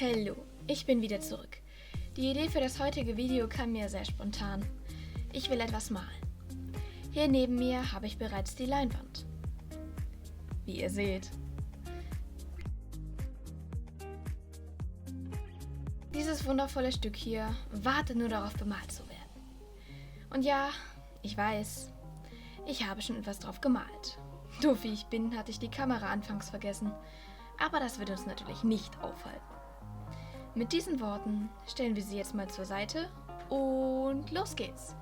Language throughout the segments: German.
Hallo, ich bin wieder zurück. Die Idee für das heutige Video kam mir sehr spontan. Ich will etwas malen. Hier neben mir habe ich bereits die Leinwand. Wie ihr seht. Dieses wundervolle Stück hier wartet nur darauf, bemalt zu werden. Und ja, ich weiß, ich habe schon etwas drauf gemalt. Doof wie ich bin, hatte ich die Kamera anfangs vergessen. Aber das wird uns natürlich nicht aufhalten. Mit diesen Worten stellen wir sie jetzt mal zur Seite und los geht's.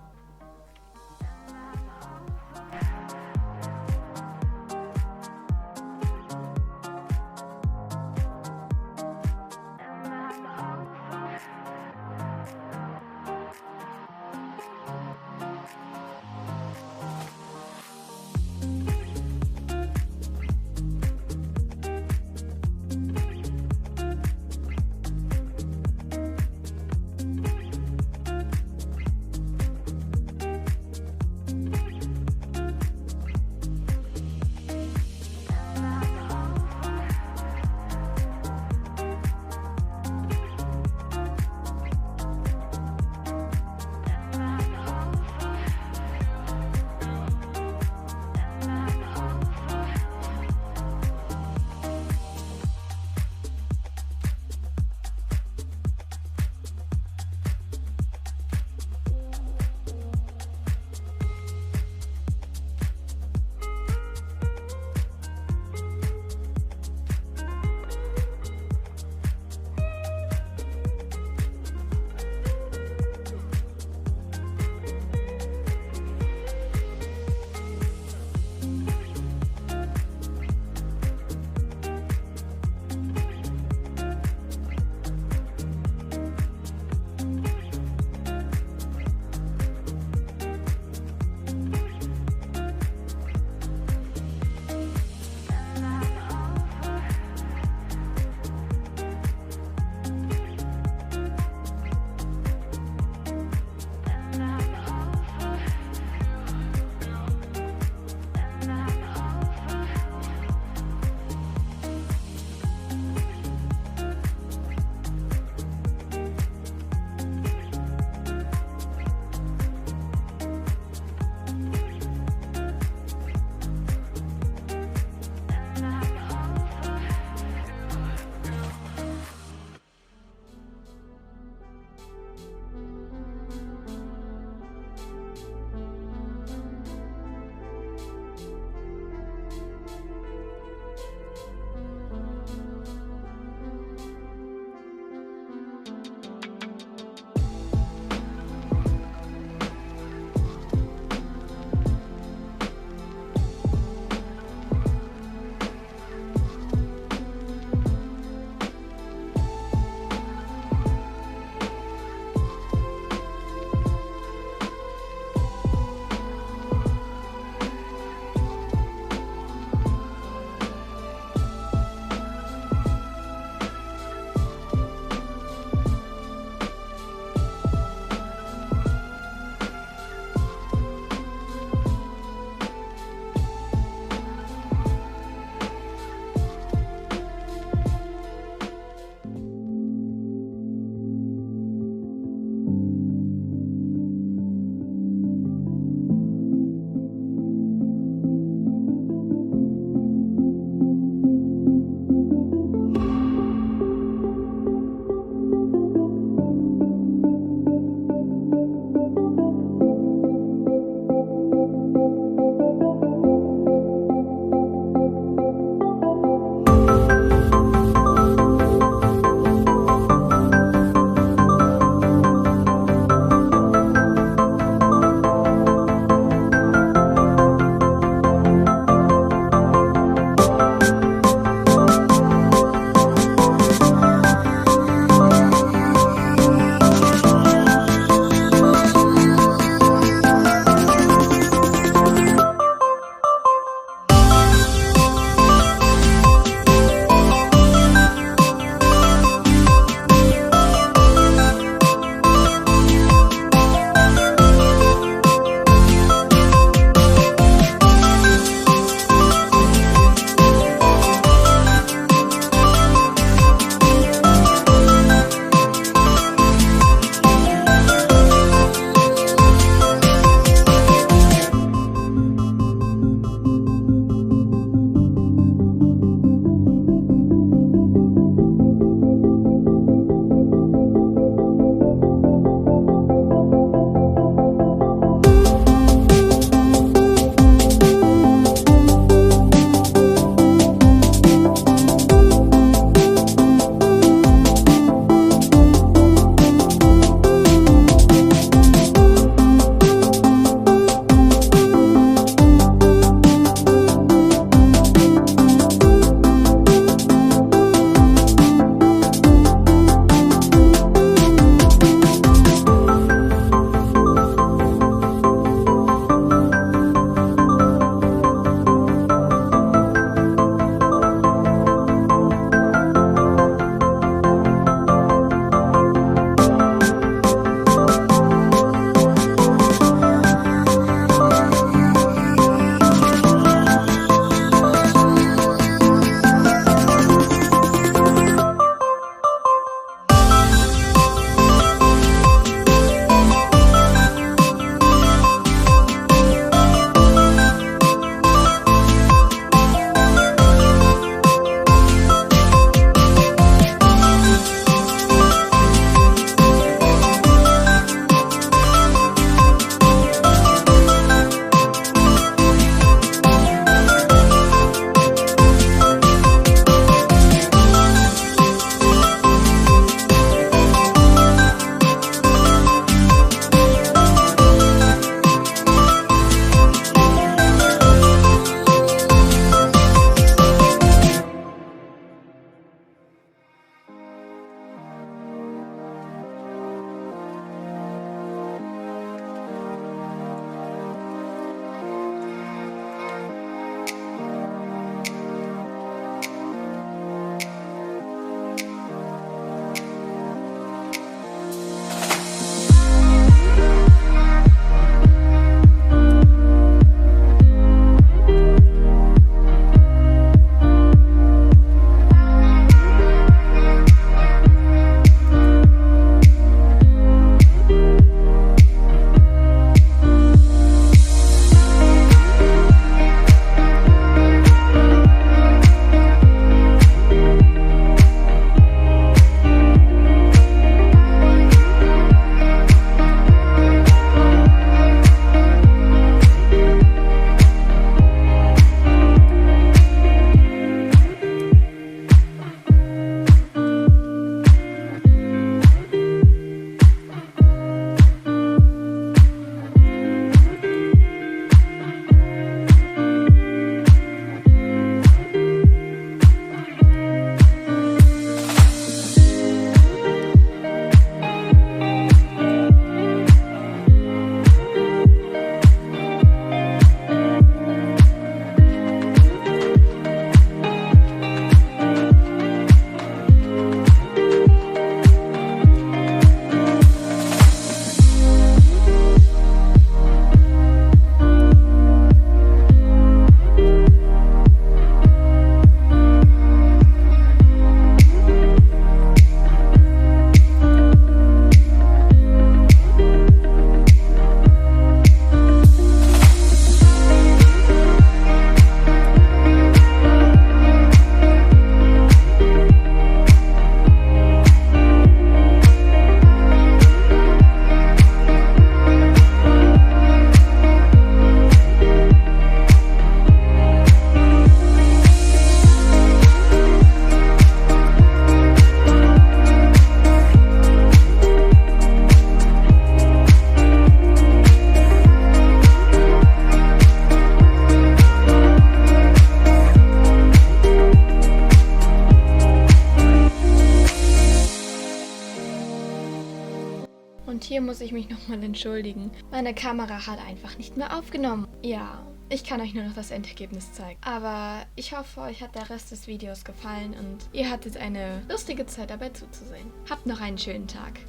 hier muss ich mich nochmal entschuldigen. Meine Kamera hat einfach nicht mehr aufgenommen. Ja, ich kann euch nur noch das Endergebnis zeigen. Aber ich hoffe, euch hat der Rest des Videos gefallen und ihr hattet eine lustige Zeit dabei zuzusehen. Habt noch einen schönen Tag.